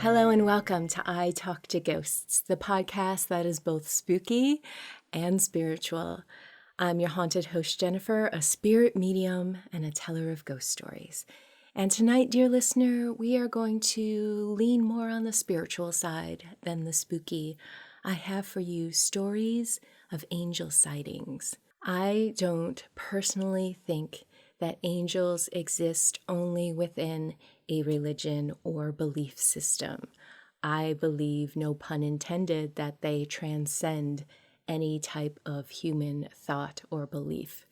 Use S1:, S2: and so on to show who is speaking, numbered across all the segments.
S1: Hello and welcome to I Talk to Ghosts, the podcast that is both spooky and spiritual. I'm your haunted host, Jennifer, a spirit medium and a teller of ghost stories. And tonight, dear listener, we are going to lean more on the spiritual side than the spooky. I have for you stories of angel sightings. I don't personally think that angels exist only within a religion or belief system. I believe, no pun intended, that they transcend any type of human thought or belief.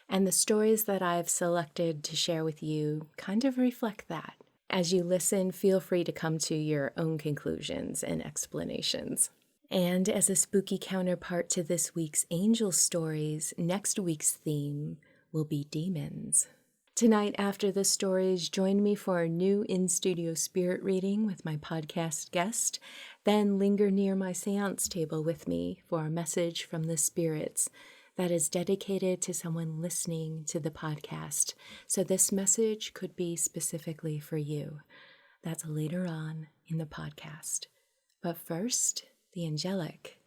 S1: And the stories that I've selected to share with you kind of reflect that. As you listen, feel free to come to your own conclusions and explanations. And as a spooky counterpart to this week's angel stories, next week's theme will be demons. Tonight, after the stories, join me for a new in-studio spirit reading with my podcast guest, then linger near my seance table with me for a message from the spirits that is dedicated to someone listening to the podcast. So this message could be specifically for you. That's later on in the podcast. But first, the angelic.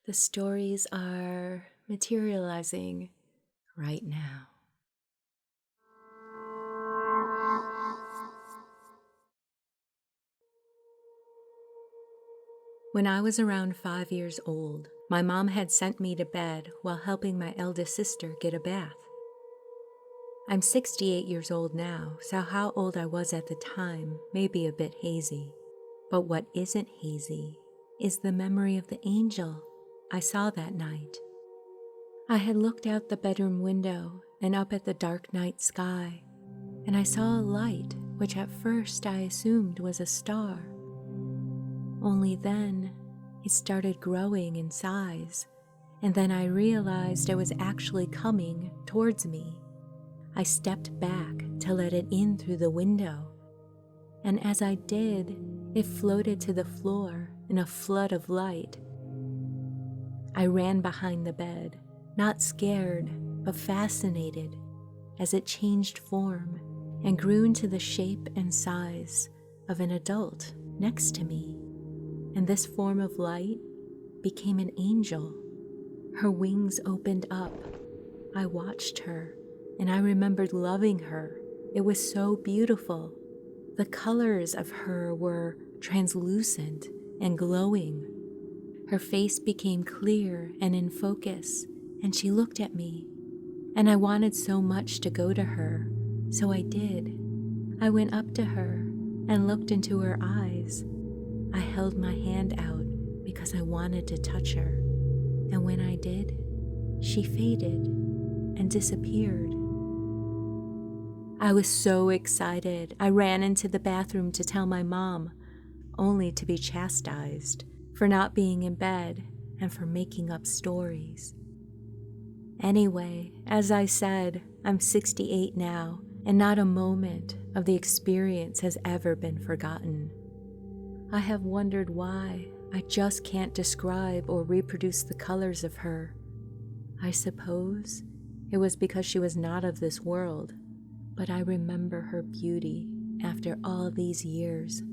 S1: The stories are materializing right now. When I was around 5 years old, my mom had sent me to bed while helping my eldest sister get a bath. I'm 68 years old now, so how old I was at the time may be a bit hazy. But what isn't hazy is the memory of the angel I saw that night. I had looked out the bedroom window and up at the dark night sky, and I saw a light which at first I assumed was a star. Only then it started growing in size, and then I realized it was actually coming towards me. I stepped back to let it in through the window, and as I did, it floated to the floor in a flood of light. I ran behind the bed, not scared, but fascinated, as it changed form and grew into the shape and size of an adult next to me. And this form of light became an angel. Her wings opened up. I watched her, and I remembered loving her. It was so beautiful. The colors of her were translucent and glowing. Her face became clear and in focus, and she looked at me. And I wanted so much to go to her, so I did. I went up to her and looked into her eyes. I held my hand out because I wanted to touch her, and when I did, she faded and disappeared. I was so excited. I ran into the bathroom to tell my mom, only to be chastised for not being in bed and for making up stories. Anyway, as I said, I'm 68 now, and not a moment of the experience has ever been forgotten. I have wondered why I just can't describe or reproduce the colors of her. I suppose it was because she was not of this world, but I remember her beauty after all these years.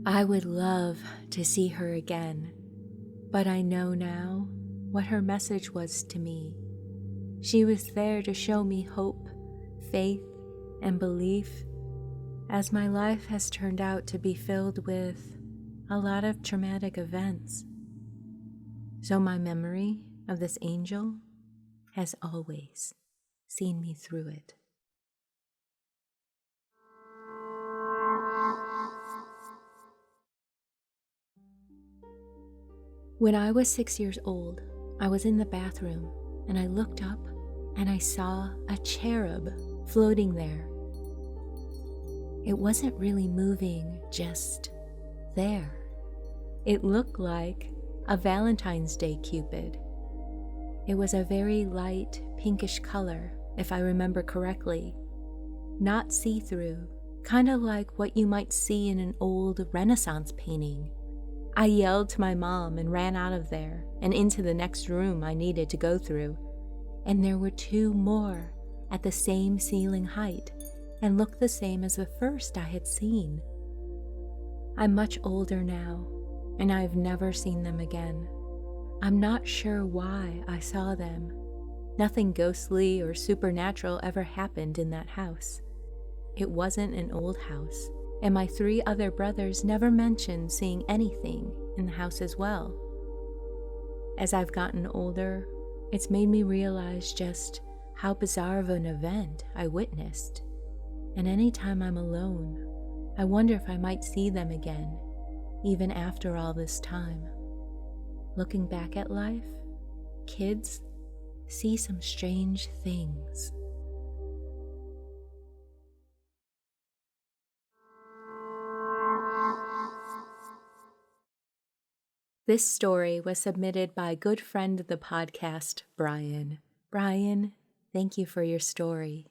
S1: I would love to see her again, but I know now what her message was to me. She was there to show me hope, faith, and belief, as my life has turned out to be filled with a lot of traumatic events. So my memory of this angel has always seen me through it. When I was 6 years old, I was in the bathroom and I looked up and I saw a cherub floating there. It wasn't really moving, just there. It looked like a Valentine's Day Cupid. It was a very light pinkish color, if I remember correctly. Not see-through, kind of like what you might see in an old Renaissance painting. I yelled to my mom and ran out of there and into the next room I needed to go through. And there were 2 more at the same ceiling height and looked the same as the first I had seen. I'm much older now, and I've never seen them again. I'm not sure why I saw them. Nothing ghostly or supernatural ever happened in that house. It wasn't an old house, and my 3 other brothers never mentioned seeing anything in the house as well. As I've gotten older, it's made me realize just how bizarre of an event I witnessed. And anytime I'm alone, I wonder if I might see them again, even after all this time. Looking back at life, kids see some strange things. This story was submitted by a good friend of the podcast, Brian. Brian, thank you for your story.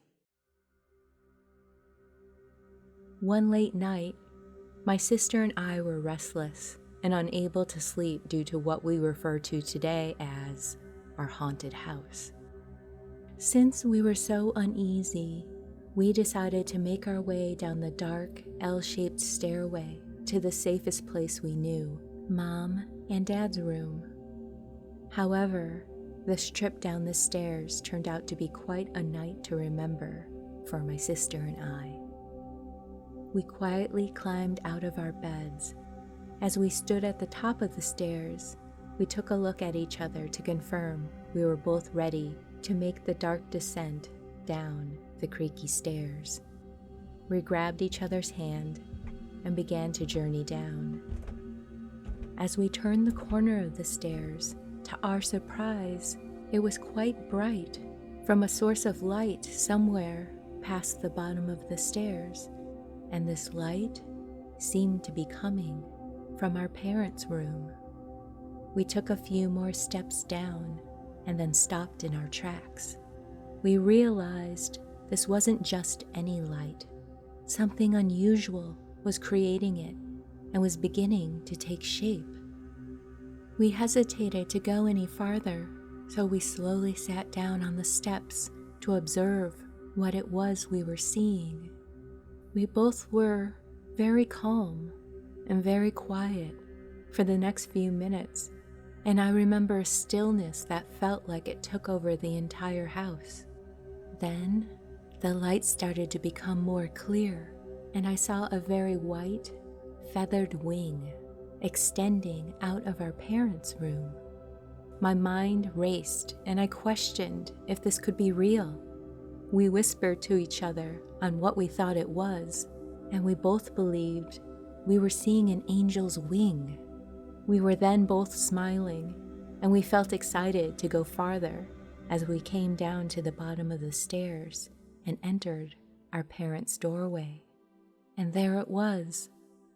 S1: One late night, my sister and I were restless and unable to sleep due to what we refer to today as our haunted house. Since we were so uneasy, we decided to make our way down the dark, L-shaped stairway to the safest place we knew, Mom and Dad's room. However, this trip down the stairs turned out to be quite a night to remember for my sister and I. We quietly climbed out of our beds. As we stood at the top of the stairs, we took a look at each other to confirm we were both ready to make the dark descent down the creaky stairs. We grabbed each other's hand and began to journey down. As we turned the corner of the stairs, to our surprise, it was quite bright from a source of light somewhere past the bottom of the stairs, and this light seemed to be coming from our parents' room. We took a few more steps down and then stopped in our tracks. We realized this wasn't just any light. Something unusual was creating it and was beginning to take shape. We hesitated to go any farther, so we slowly sat down on the steps to observe what it was we were seeing. We both were very calm and very quiet for the next few minutes, and I remember a stillness that felt like it took over the entire house. Then, the light started to become more clear, and I saw a very white, feathered wing extending out of our parents' room. My mind raced, and I questioned if this could be real. We whispered to each other on what we thought it was, and we both believed we were seeing an angel's wing. We were then both smiling, and we felt excited to go farther as we came down to the bottom of the stairs and entered our parents' doorway. And there it was,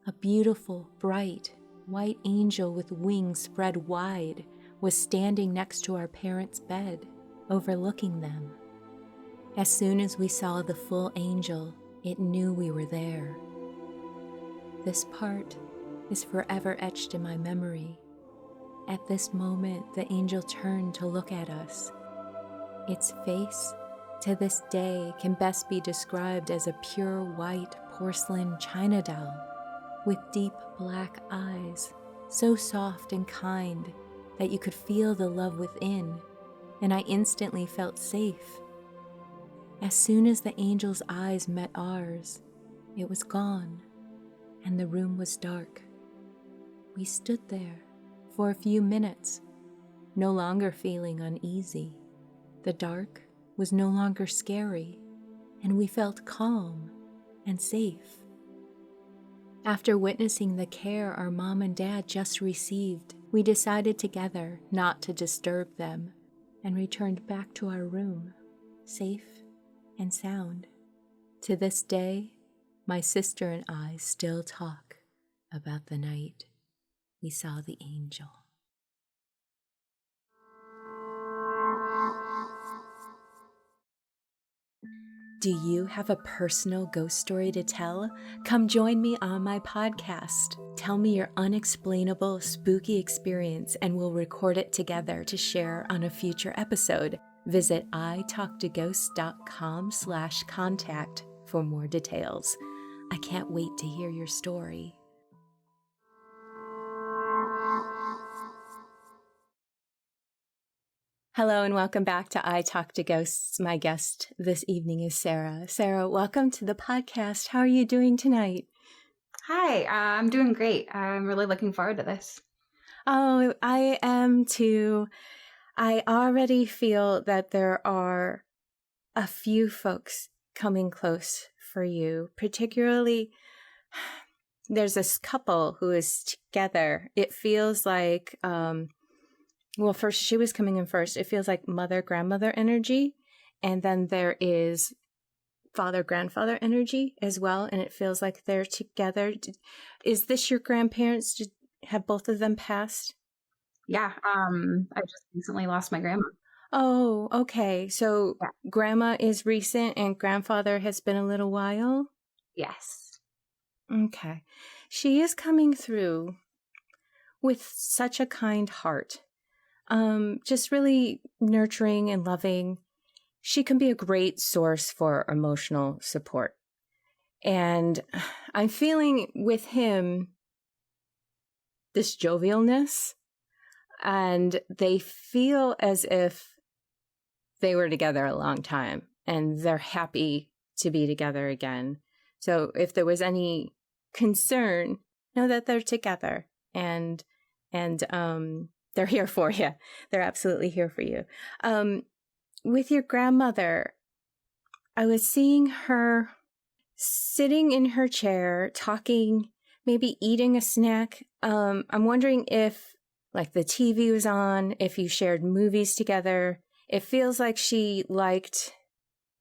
S1: a beautiful, bright, white angel with wings spread wide was standing next to our parents' bed, overlooking them. As soon as we saw the full angel, it knew we were there. This part is forever etched in my memory. At this moment, the angel turned to look at us. Its face, to this day, can best be described as a pure white porcelain china doll with deep black eyes, so soft and kind that you could feel the love within, and I instantly felt safe. As soon as the angel's eyes met ours, it was gone, and the room was dark. We stood there for a few minutes, no longer feeling uneasy. The dark was no longer scary, and we felt calm and safe. After witnessing the care our mom and dad just received, we decided together not to disturb them and returned back to our room, safe and sound. To this day, my sister and I still talk about the night we saw the angel. Do you have a personal ghost story to tell? Come join me on my podcast. Tell me your unexplainable, spooky experience, and we'll record it together to share on a future episode. Visit italktoghosts.com/contact for more details. I can't wait to hear your story. Hello and welcome back to I Talk to Ghosts. My guest this evening is Sarah. Sarah, welcome to the podcast. How are you doing tonight?
S2: Hi, I'm doing great. I'm really looking forward to this.
S1: Oh, I am too. I already feel that there are a few folks coming close for you, particularly there's this couple who is together. It feels like, first she was coming in first. It feels like mother-grandmother energy. And then there is father-grandfather energy as well. And it feels like they're together. Is this your grandparents? Have both of them passed?
S2: Yeah, I just recently lost my grandma.
S1: Oh, okay. So
S2: Yeah.
S1: grandma is recent and grandfather has been a little while?
S2: Yes.
S1: Okay. She is coming through with such a kind heart. Just really nurturing and loving. She can be a great source for emotional support. And I'm feeling with him this jovialness, and they feel as if they were together a long time and they're happy to be together again. So if there was any concern, know that they're together and they're here for you. They're absolutely here for you. With your grandmother, I was seeing her sitting in her chair, talking, maybe eating a snack. I'm wondering if, like, the TV was on, if you shared movies together. It feels like she liked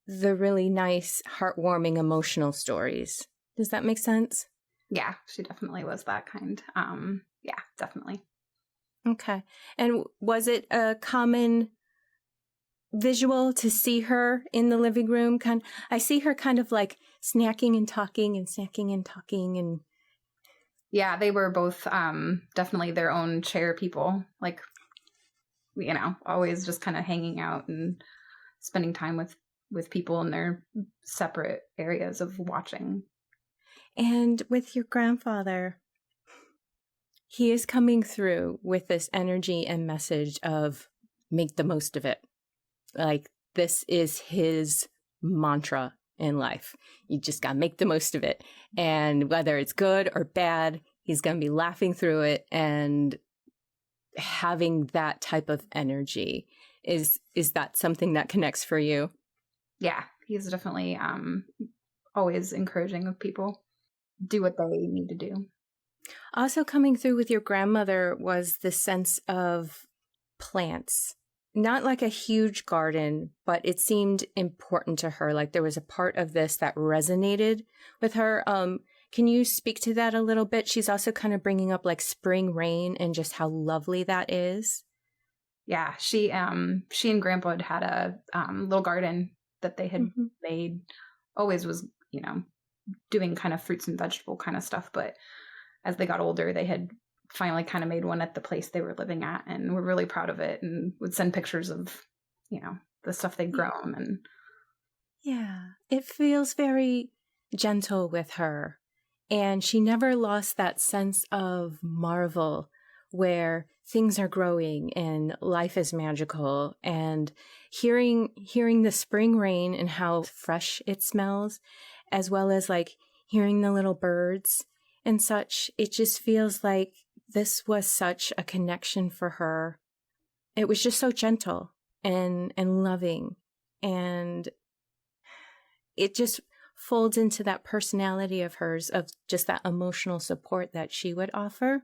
S1: the really nice, heartwarming, emotional stories. Does that make sense?
S2: Yeah, she definitely was that kind. Yeah, definitely.
S1: Okay. And was it a common visual to see her in the living room? I see her kind of like snacking and talking and
S2: Yeah, they were both definitely their own chair people, like, always just kind of hanging out and spending time with people in their separate areas of watching.
S1: And with your grandfather, he is coming through with this energy and message of make the most of it. Like, this is his mantra in life. You just got to make the most of it. And whether it's good or bad, he's going to be laughing through it and having that type of energy. Is that something that connects for you?
S2: Yeah, he's definitely always encouraging of people do what they need to do.
S1: Also coming through with your grandmother was the sense of plants. Not like a huge garden, but it seemed important to her. Like there was a part of this that resonated with her. Can you speak to that a little bit? She's also kind of bringing up like spring rain and just how lovely that is.
S2: Yeah, she and Grandpa had a little garden that they had made. Always was, doing kind of fruits and vegetable kind of stuff. But as they got older, they had finally kind of made one at the place they were living at, and were really proud of it and would send pictures of, the stuff they'd grown. And
S1: yeah, it feels very gentle with her. And she never lost that sense of marvel where things are growing and life is magical. And hearing the spring rain and how fresh it smells, as well as like hearing the little birds and such, it just feels like this was such a connection for her. It was just so gentle and loving. And it just folds into that personality of hers, of just that emotional support that she would offer.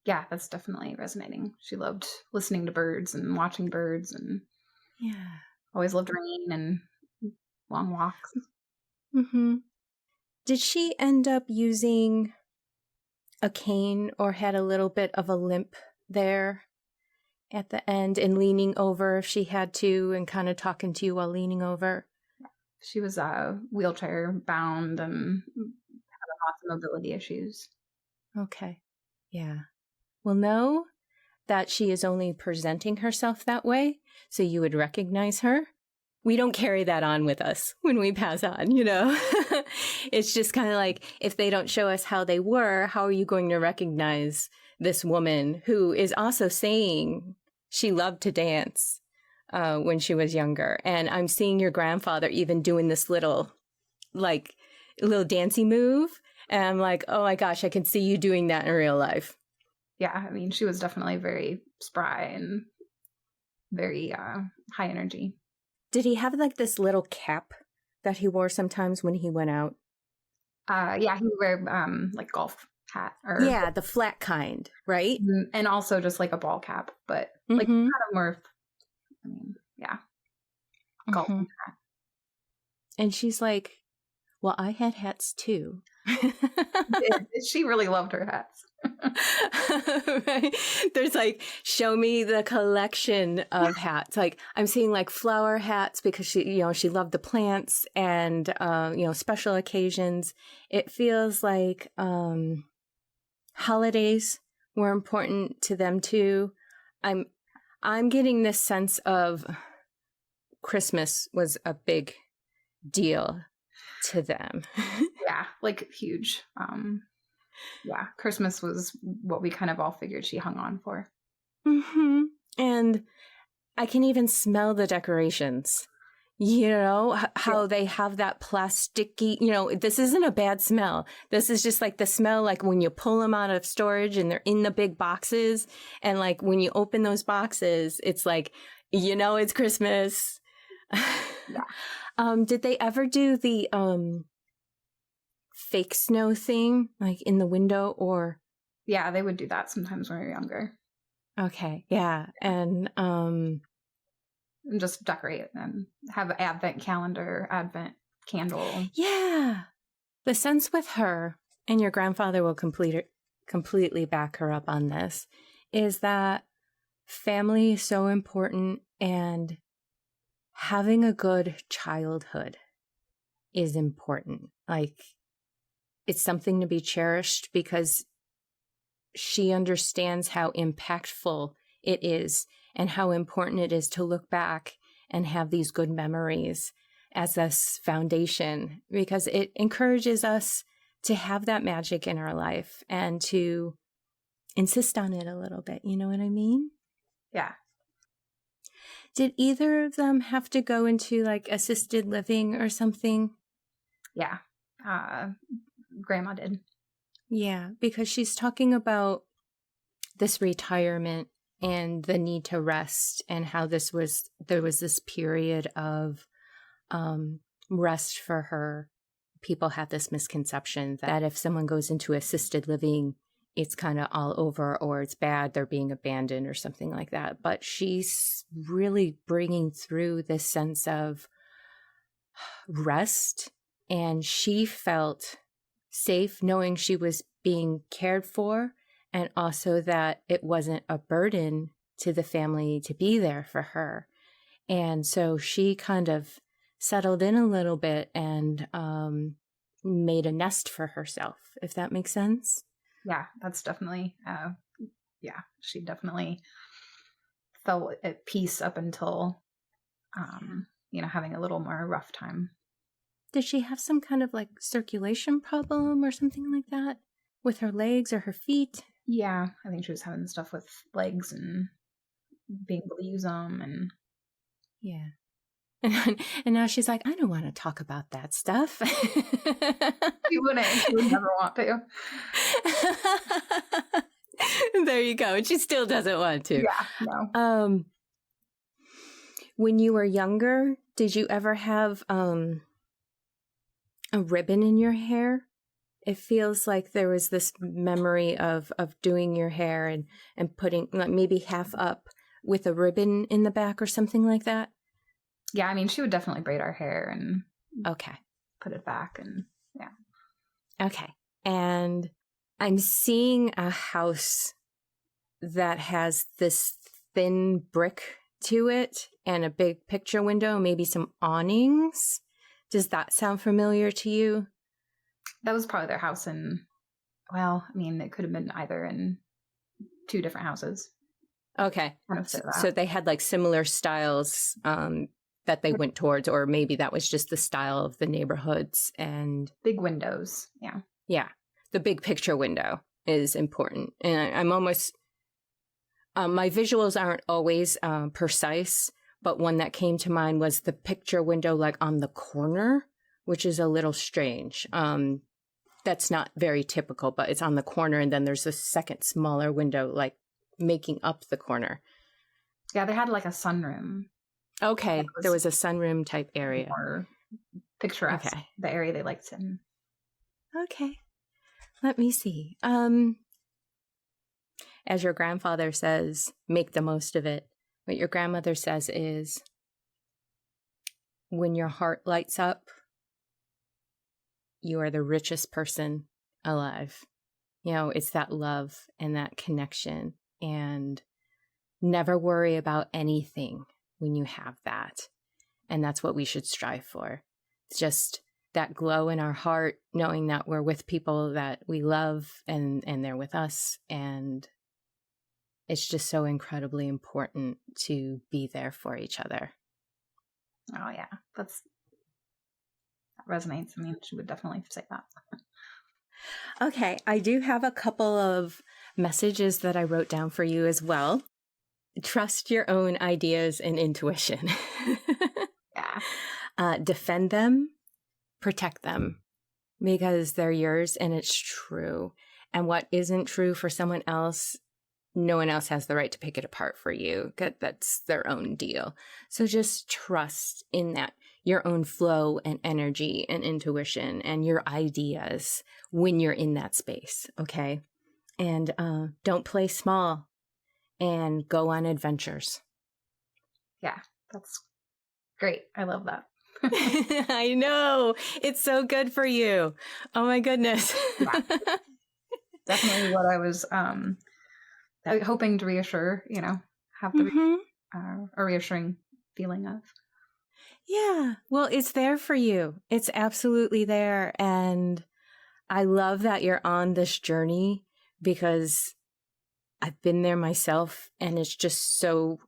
S2: Yeah, that's definitely resonating. She loved listening to birds and watching birds, and always loved rain and long walks.
S1: Mm-hmm. Did she end up using a cane or had a little bit of a limp there at the end and leaning over if she had to and kind of talking to you while leaning over?
S2: She was wheelchair bound and having lots of mobility issues.
S1: Okay. Yeah. Well, know that she is only presenting herself that way, so you would recognize her. We don't carry that on with us when we pass on, It's just kind of like, if they don't show us how they were, how are you going to recognize this woman who is also saying she loved to dance? when she was younger. And I'm seeing your grandfather even doing this little dancey move. And I'm like, oh my gosh, I can see you doing that in real life.
S2: Yeah, I mean, she was definitely very spry and very high energy.
S1: Did he have like this little cap that he wore sometimes when he went out?
S2: Yeah, he would wear like golf hat or
S1: yeah, the flat kind, right?
S2: And also just like a ball cap, but like kind of more. I mean, yeah, golf hat.
S1: And she's like, "Well, I had hats too."
S2: She really loved her hats.
S1: Right? There's like, show me the collection of hats. Like I'm seeing like flower hats because she loved the plants and special occasions. It feels like holidays were important to them too. I'm getting this sense of Christmas was a big deal to them.
S2: Yeah, like huge. Yeah, Christmas was what we kind of all figured she hung on for.
S1: And I can even smell the decorations. How they have that plasticky, this isn't a bad smell. This is just like the smell like when you pull them out of storage and they're in the big boxes. And like when you open those boxes, it's like, it's Christmas.
S2: Yeah.
S1: Did they ever do the fake snow thing, like in the window or?
S2: Yeah, they would do that sometimes when we were younger.
S1: Okay. Yeah. And
S2: just decorate and have an advent calendar, advent candle.
S1: Yeah. The sense with her, and your grandfather will completely back her up on this, is that family is so important and having a good childhood is important. Like it's something to be cherished because she understands how impactful it is and how important it is to look back and have these good memories as this foundation, because it encourages us to have that magic in our life and to insist on it a little bit. You know what I mean?
S2: Yeah.
S1: Did either of them have to go into like assisted living or something?
S2: Yeah. Grandma did.
S1: Yeah, because she's talking about this retirement and the need to rest and how there was this period of rest for her. People have this misconception that if someone goes into assisted living, it's kind of all over or it's bad, they're being abandoned or something like that. But she's really bringing through this sense of rest, and she felt safe knowing she was being cared for, and also that it wasn't a burden to the family to be there for her. And so she kind of settled in a little bit and made a nest for herself, if that makes sense.
S2: Yeah, that's definitely, she definitely felt at peace up until, having a little more rough time.
S1: Did she have some kind of like circulation problem or something like that with her legs or her feet?
S2: Yeah, I think she was having stuff with legs and being able to use them. And
S1: yeah. And now she's like, I don't want to talk about that stuff.
S2: She wouldn't. She would never want to.
S1: There you go. And she still doesn't want to.
S2: Yeah, no.
S1: When you were younger, did you ever have a ribbon in your hair? It feels like there was this memory of doing your hair and putting like maybe half up with a ribbon in the back or something like that.
S2: Yeah, I mean, she would definitely braid our hair and
S1: okay,
S2: put it back and yeah.
S1: Okay. And I'm seeing a house that has this thin brick to it and a big picture window, maybe some awnings. Does that sound familiar to you?
S2: That was probably their house it could have been either in two different houses.
S1: Okay. So they had like similar styles that they went towards, or maybe that was just the style of the neighborhoods and
S2: big windows. Yeah.
S1: Yeah. The big picture window is important. And I'm almost, my visuals aren't always precise, but one that came to mind was the picture window like on the corner, which is a little strange. That's not very typical, but it's on the corner, and then there's a second smaller window like making up the corner.
S2: Yeah, they had like a sunroom.
S1: Okay, there was a sunroom type area.
S2: Or picturesque,
S1: okay.
S2: The area they liked in.
S1: Okay, let me see. As your grandfather says, make the most of it. What your grandmother says is, when your heart lights up, you are the richest person alive. You know, it's that love and that connection, and never worry about anything when you have that. And that's what we should strive for. It's just that glow in our heart, knowing that we're with people that we love and they're with us. And it's just so incredibly important to be there for each other.
S2: Oh, yeah. That resonates. I mean, she would definitely say that.
S1: Okay. I do have a couple of messages that I wrote down for you as well. Trust your own ideas and intuition.
S2: Yeah.
S1: Defend them, protect them, because they're yours and it's true. And what isn't true for someone else, no one else has the right to pick it apart for you. That's their own deal. So just trust in that, your own flow and energy and intuition and your ideas when you're in that space, okay? And don't play small and go on adventures.
S2: Yeah, that's great. I love that.
S1: I know. It's so good for you. Oh my goodness.
S2: Yeah. Definitely what I was hoping to reassure, have the a reassuring feeling of.
S1: Yeah. Well, it's there for you. It's absolutely there. And I love that you're on this journey, because I've been there myself, and it's just so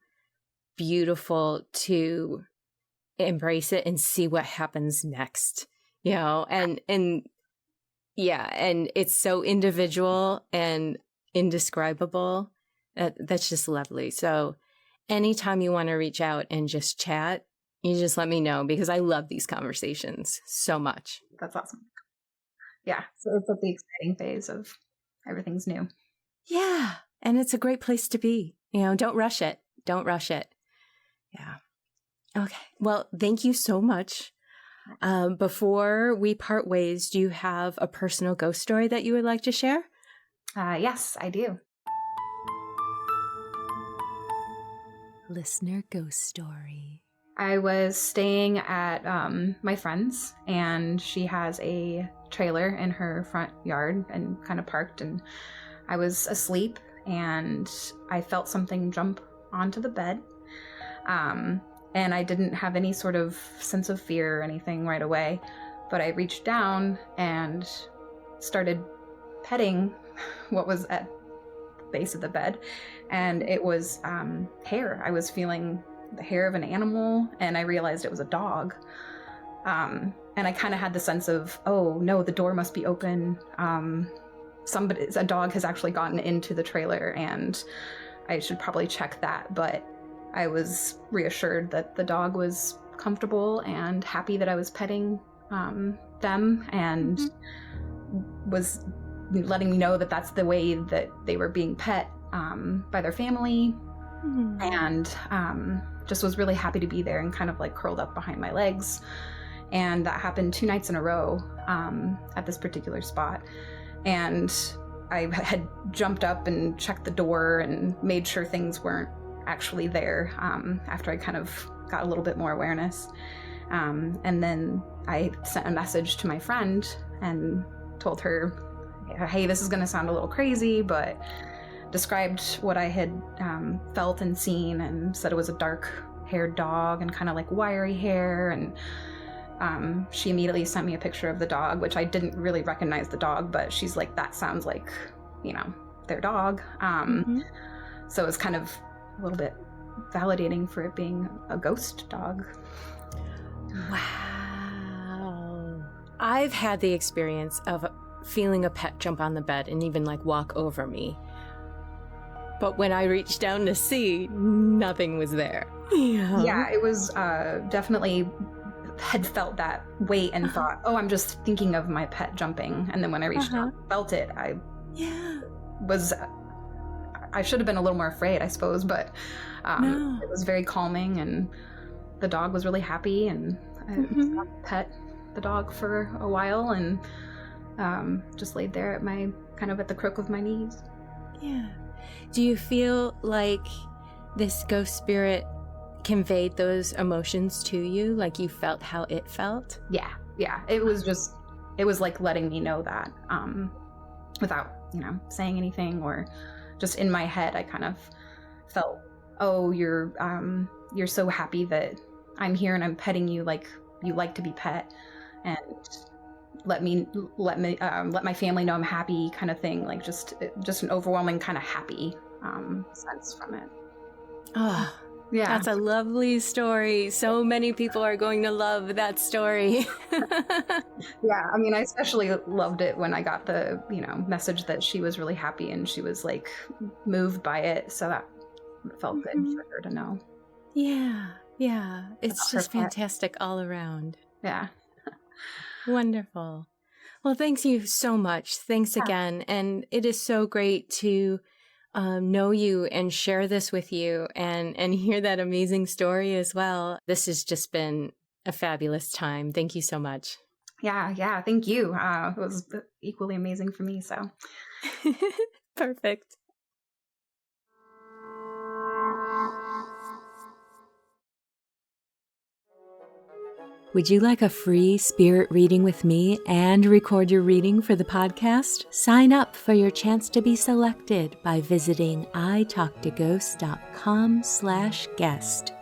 S1: beautiful to embrace it and see what happens next, and yeah, and it's so individual and indescribable. That's just lovely. So anytime you want to reach out and just chat, you just let me know, because I love these conversations so much.
S2: That's awesome. Yeah. So it's at the exciting phase of everything's new.
S1: Yeah. And it's a great place to be. Don't rush it. Don't rush it. Yeah. Okay. Well, thank you so much. Before we part ways, do you have a personal ghost story that you would like to share?
S2: Yes, I do.
S1: Listener ghost story.
S2: I was staying at my friend's, and she has a trailer in her front yard and kind of parked, and I was asleep and I felt something jump onto the bed. And I didn't have any sort of sense of fear or anything right away, but I reached down and started petting what was at the base of the bed, and it was hair. I was feeling the hair of an animal, and I realized it was a dog. And I kind of had the sense of, oh no, the door must be open. A dog has actually gotten into the trailer, and I should probably check that. But I was reassured that the dog was comfortable and happy that I was petting them, and was letting me know that that's the way that they were being pet by their family. And just was really happy to be there, and kind of like curled up behind my legs. And that happened 2 nights in a row at this particular spot. And I had jumped up and checked the door and made sure things weren't actually there after I kind of got a little bit more awareness. And then I sent a message to my friend and told her, hey, this is going to sound a little crazy, but described what I had felt and seen, and said it was a dark-haired dog and kind of like wiry hair. And she immediately sent me a picture of the dog, which I didn't really recognize the dog, but she's like, that sounds like, their dog. So it was kind of a little bit validating for it being a ghost dog.
S1: Wow. I've had the experience of feeling a pet jump on the bed and even like walk over me. But when I reached down to see, nothing was there.
S2: Yeah, it was definitely had felt that weight and thought, oh, I'm just thinking of my pet jumping. And then when I reached down, felt it, I should have been a little more afraid, I suppose, but it was very calming, and the dog was really happy, and I got to pet the dog for a while, and just laid there at the crook of my knees.
S1: Yeah. Do you feel like this ghost spirit conveyed those emotions to you? Like you felt how it felt?
S2: Yeah. It was like letting me know that without, saying anything, or just in my head, I kind of felt, oh, you're so happy that I'm here and I'm petting you like you like to be pet, and let my family know I'm happy, kind of thing. Like just an overwhelming kind of happy sense from it.
S1: Oh, yeah. That's a lovely story. So many people are going to love that story.
S2: Yeah, I mean, I especially loved it when I got the, message that she was really happy and she was like moved by it. So that felt good for her to know.
S1: Yeah. It's just fantastic all around.
S2: Yeah.
S1: Wonderful. Well, thanks you so much. Thanks again. And it is so great to know you and share this with you and hear that amazing story as well. This has just been a fabulous time. Thank you so much.
S2: Yeah. Thank you. It was equally amazing for me. So
S1: perfect. Would you like a free spirit reading with me and record your reading for the podcast? Sign up for your chance to be selected by visiting italktoghosts.com/guest.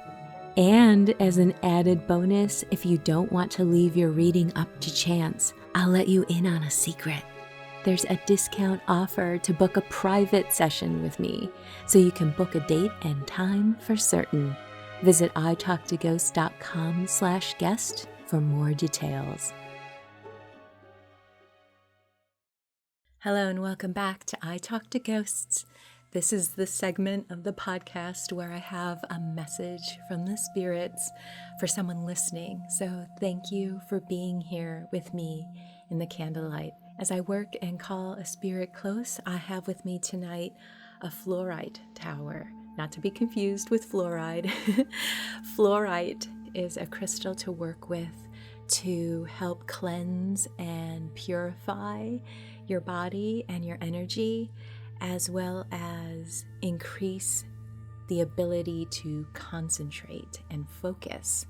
S1: And as an added bonus, if you don't want to leave your reading up to chance, I'll let you in on a secret. There's a discount offer to book a private session with me, so you can book a date and time for certain. Visit italktoghosts.com/guest for more details. Hello and welcome back to I Talk to Ghosts. This is the segment of the podcast where I have a message from the spirits for someone listening. So thank you for being here with me in the candlelight. As I work and call a spirit close, I have with me tonight a fluorite tower. Not to be confused with fluoride. Fluorite is a crystal to work with to help cleanse and purify your body and your energy, as well as increase the ability to concentrate and focus.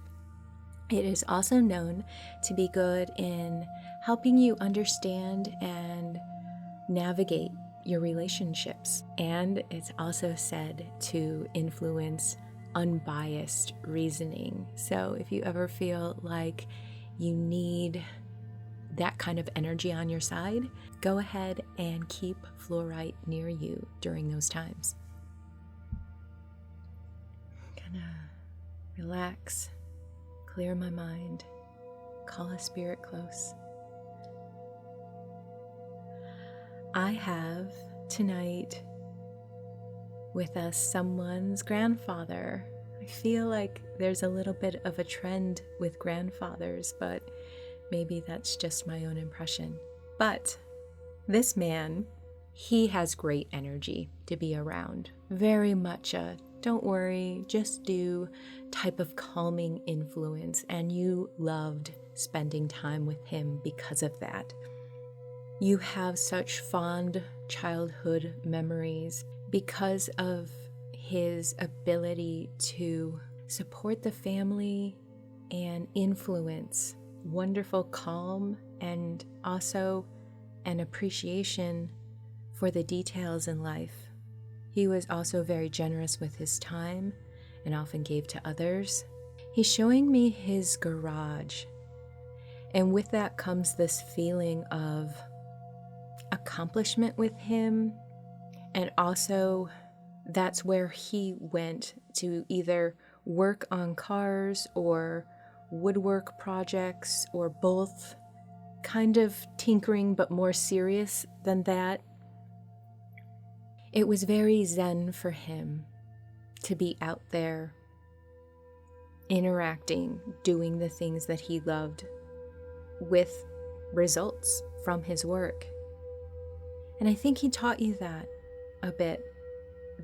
S1: It is also known to be good in helping you understand and navigate your relationships. And it's also said to influence unbiased reasoning. So if you ever feel like you need that kind of energy on your side, go ahead and keep fluorite near you during those times. Kind of relax, clear my mind, call a spirit close. I have tonight with us someone's grandfather. I feel like there's a little bit of a trend with grandfathers, but maybe that's just my own impression. But this man, he has great energy to be around. Very much a don't worry, just do type of calming influence, and you loved spending time with him because of that. You have such fond childhood memories because of his ability to support the family and influence wonderful calm, and also an appreciation for the details in life. He was also very generous with his time and often gave to others. He's showing me his garage, and with that comes this feeling of accomplishment with him, and also that's where he went to either work on cars or woodwork projects or both, kind of tinkering but more serious than that. It was very zen for him to be out there, interacting, doing the things that he loved with results from his work. And I think he taught you that a bit,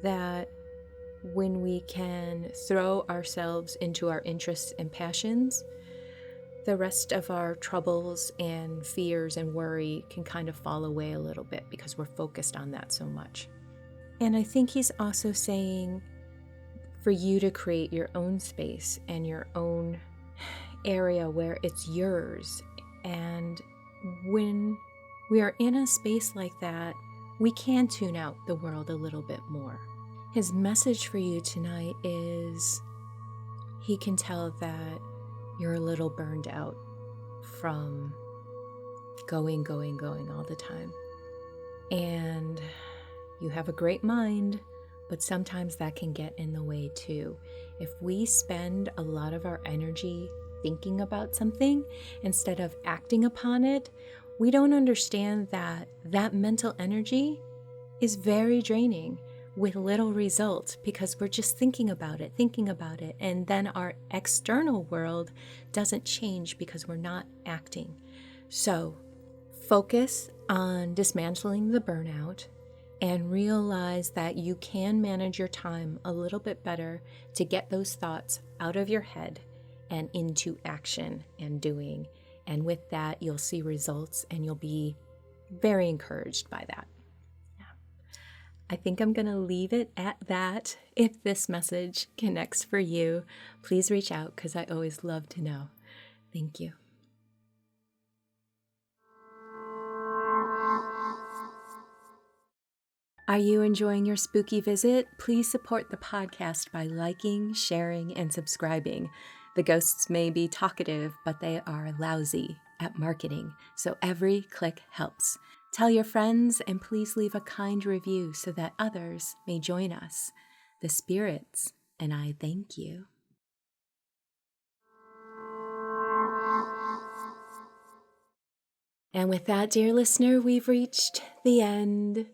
S1: that when we can throw ourselves into our interests and passions, the rest of our troubles and fears and worry can kind of fall away a little bit because we're focused on that so much. And I think he's also saying for you to create your own space and your own area where it's yours. And when we are in a space like that, we can tune out the world a little bit more. His message for you tonight is he can tell that you're a little burned out from going all the time. And you have a great mind, but sometimes that can get in the way too. If we spend a lot of our energy thinking about something instead of acting upon it, we don't understand that that mental energy is very draining with little result because we're just thinking about it, and then our external world doesn't change because we're not acting. So focus on dismantling the burnout and realize that you can manage your time a little bit better to get those thoughts out of your head and into action and doing. And with that, you'll see results and you'll be very encouraged by that. I think I'm going to leave it at that. If this message connects for you, please reach out because I always love to know. Thank you. Are you enjoying your spooky visit? Please support the podcast by liking, sharing, and subscribing. The ghosts may be talkative, but they are lousy at marketing, so every click helps. Tell your friends and please leave a kind review so that others may join us. The spirits and I thank you. And with that, dear listener, we've reached the end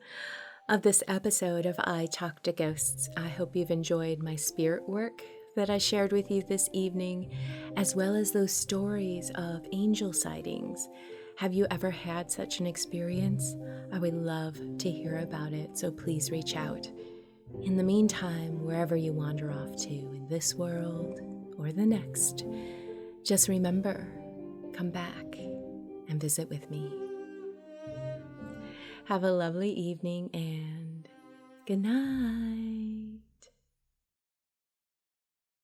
S1: of this episode of I Talk to Ghosts. I hope you've enjoyed my spirit work that I shared with you this evening, as well as those stories of angel sightings. Have you ever had such an experience? I would love to hear about it, so please reach out. In the meantime, wherever you wander off to in this world or the next, just remember, come back and visit with me. Have a lovely evening and good night.